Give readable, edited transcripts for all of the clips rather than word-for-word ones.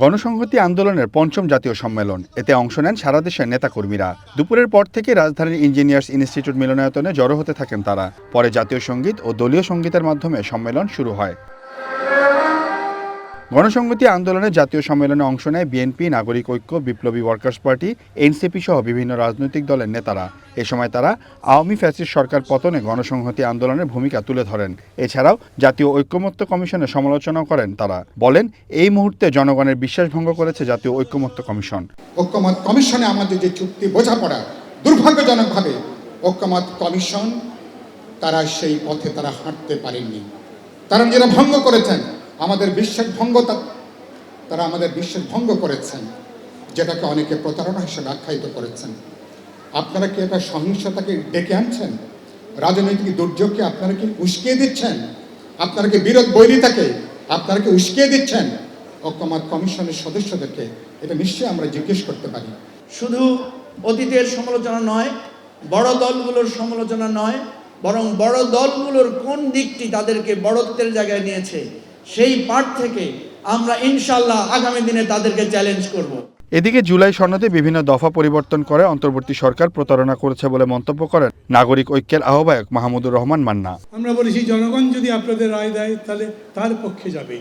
গণসংহতি আন্দোলনের পঞ্চম জাতীয় সম্মেলন, এতে অংশ নেন সারা দেশের নেতাকর্মীরা। দুপুরের পর থেকে রাজধানীর ইঞ্জিনিয়ার্স ইনস্টিটিউট মিলনায়তনে জড়ো হতে থাকেন তারা। পরে জাতীয় সঙ্গীত ও দলীয় সঙ্গীতের মাধ্যমে সম্মেলন শুরু হয়। গণসংহতি আন্দোলনের জাতীয় সম্মেলনে অংশ নেয় বিএনপি, নাগরিক ঐক্য, বিপ্লবী ওয়ার্কার্স পার্টি, এনসিপি সহ বিভিন্ন রাজনৈতিক দলের নেতারা। এ সময় তারা আওয়ামী ফ্যাসিস্ট সরকার পতনে গণসংহতি আন্দোলনের ভূমিকা তুলে ধরেন। এছাড়াও জাতীয় ঐক্যমত্য কমিশনের সমালোচনা করেন তারা। বলেন, এই মুহূর্তে জনগণের বিশ্বাস ভঙ্গ করেছে জাতীয় ঐক্যমত্য কমিশন। ঐক্যমত কমিশনে আমাদের যে চুক্তি বোঝাপড়া, দুর্ভাগ্যজনকভাবে ঐক্যমত কমিশন তারা সেই পথে তারা হাঁটতে পারেননি। তারা যারা ভঙ্গ করেছেন আমাদের বিশ্বাস ভঙ্গ, তারা আমাদের বিশ্বাস ভঙ্গ করেছেন, যেটাকে অনেকে প্রতারণা হিসেবে আখ্যায়িত করেছেন। আপনারা কি এটা সহিংসতাকে ডেকে আনছেন? রাজনৈতিক দুর্যোগকে আপনারা কি উস্কিয়ে দিচ্ছেন? আপনারা কি বিরোধ বৈরিতাকে আপনারা কি উস্কিয়ে দিচ্ছেন? ঐক্যমত কমিশনের সদস্যদেরকে এটা নিশ্চয়ই আমরা জিজ্ঞেস করতে পারি। শুধু অতীতের সমালোচনা নয়, বড় দলগুলোর সমালোচনা নয়, বরং বড় দলগুলোর কোন দিকটি তাদেরকে বড়ত্বের জায়গায় নিয়েছে সেই পাঠ থেকে আমরা ইনশাআল্লাহ আগামী দিনে তাদেরকে চ্যালেঞ্জ করব। এদিকে জুলাই সনদে বিভিন্ন দফা পরিবর্তন করে অন্তর্বর্তী সরকার প্রতারণা করেছে বলে মন্তব্য করেন নাগরিক ঐক্যের আহ্বায়ক মাহমুদুর রহমান মান্না। আমরা বলেছি জনগণ যদি আপনাদের রায় দেয় তাহলে তার পক্ষে যাবে।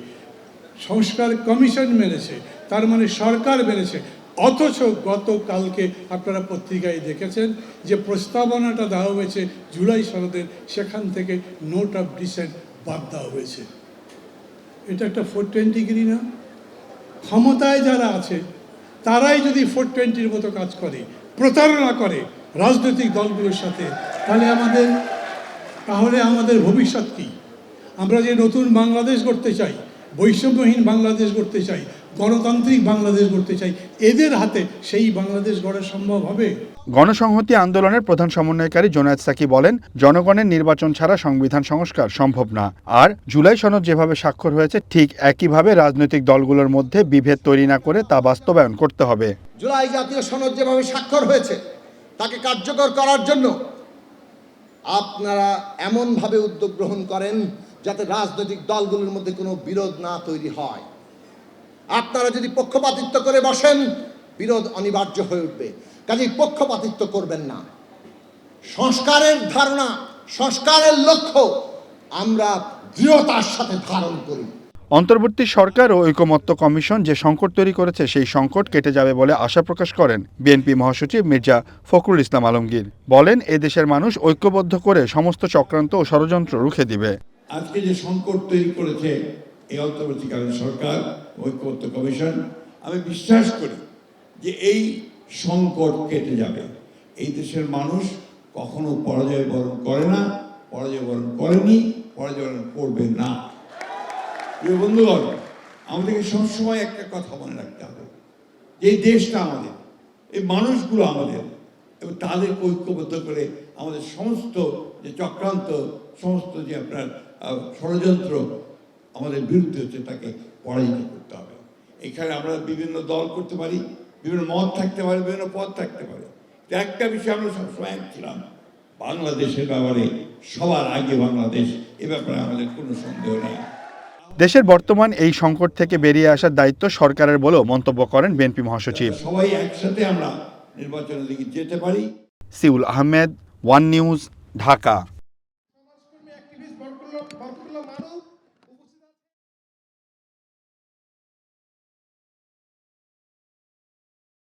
সংস্কার কমিশন মেনেছে, তার মানে সরকার মেনেছে। অথচ গতকালকে আপনারা পত্রিকায় দেখেছেন যে প্রস্তাবনাটা দেওয়া হয়েছে জুলাই সনদের, সেখান থেকে নোট অফ ডিসেন্ট বাদ দেওয়া হয়েছে। এটা একটা 420 না? ক্ষমতায় যারা আছে তারাই যদি 420-র মতো কাজ করে, প্রতারণা করে রাজনৈতিক দলগুলোর সাথে, তাহলে আমাদের ভবিষ্যৎ কি? আমরা যে নতুন বাংলাদেশ গড়তে চাই, বৈষম্যহীন বাংলাদেশ গড়তে চাই, গণতান্ত্রিক বাংলাদেশ গড়তে চাই, এদের হাতে সেই বাংলাদেশ গড়া সম্ভব হবে? গণসংহতি আন্দোলনের প্রধান সমন্বয়কারী জোনায়েদ সাকি বলেন, জনগণের নির্বাচন ছাড়া সংবিধান সংস্কার সম্ভব না। আর জুলাই সনদ যেভাবে স্বাক্ষর হয়েছে ঠিক একইভাবে রাজনৈতিক দলগুলোর মধ্যে বিভেদ তৈরি না করে তা বাস্তবায়ন করতে হবে। জুলাই জাতীয় সনদ যেভাবে স্বাক্ষর হয়েছে তাকে কার্যকর করার জন্য আপনারা এমনভাবে উদ্যোগ গ্রহণ করেন যাতে রাজনৈতিক দলগুলোর মধ্যে কোনো বিরোধ না তৈরি হয়। আপনারা যদি পক্ষপাতিত্ব করে বসেন, বিরোধ অনিবার্য হয়ে উঠবে। কাজেই পক্ষপাতিত্ব করবেন না। সংস্কারের ধারণা, সংস্কারের লক্ষ্য আমরা দৃঢ়তার সাথে ধারণ করি। অন্তর্বর্তী সরকার ও ঐকমত্য কমিশন যে সংকট তৈরি করেছে সেই সংকট কেটে যাবে বলে আশা প্রকাশ করেন বিএনপি মহাসচিব মির্জা ফখরুল ইসলাম আলমগীর। বলেন, এদেশের মানুষ ঐক্যবদ্ধ করে সমস্ত চক্রান্ত ও ষড়যন্ত্র রুখে দিবে। আজকে যে সংকট তৈরি করেছে এই অন্তর্বর্তীকালীন সরকার, ঐক্যমত্য কমিশন, আমি বিশ্বাস করি যে এই সংকট কেটে যাবে। এই দেশের মানুষ কখনো পরাজয় বরণ করে না, পরাজয় বরণ করেনি, পরাজয় বরণ করবে না। প্রিয় বন্ধুগণ, আমাদেরকে সবসময় একটা কথা মনে রাখতে হবে, যে এই দেশটা আমাদের, এই মানুষগুলো আমাদের, এবং তাদেরকে ঐক্যবদ্ধ করে আমাদের সমস্ত যে চক্রান্ত, সমস্ত যে আপনার ষড়যন্ত্র আমাদের বিরুদ্ধে হচ্ছে তাকে পরাজিত করতে হবে। এখানে আমরা বিভিন্ন দল করতে পারি, বিভিন্ন মত থাকতে পারে, বিভিন্ন পথ থাকতে পারে। একটা বিষয় আমরা সবসময় এক ছিলাম, বাংলাদেশের ব্যাপারে সবার আগে বাংলাদেশ, এ ব্যাপারে আমাদের কোনো সন্দেহ নেই। দেশের বর্তমান এই সংকট থেকে বেরিয়ে আসার দায়িত্ব সরকারের বলেও মন্তব্য করেন বিএনপি মহাসচিব। সবাই একসাথে আমরা নির্বাচনের দিকে যেতে পারি। Seoul Ahmed, one news, Dhaka.